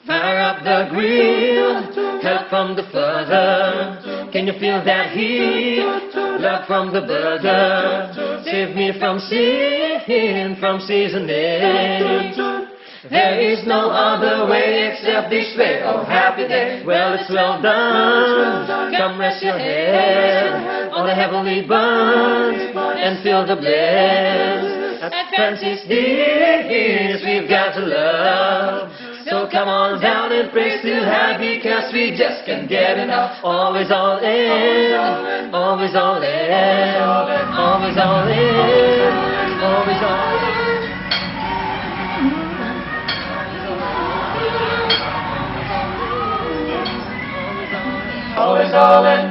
Fire up the grill, help from the Father. Can you feel that heat? Love from the burger. Save me from sin, from seasoning. There is no other way except this way. Oh, happy day. Well, it's well done. Come rest your head on the heavenly buns and feel the bliss. At Fancy's Dish, we've got to love. So come on down and pray still happy, cause we just can't get enough. Always all in, always all in, always all in, always all in. Always all in.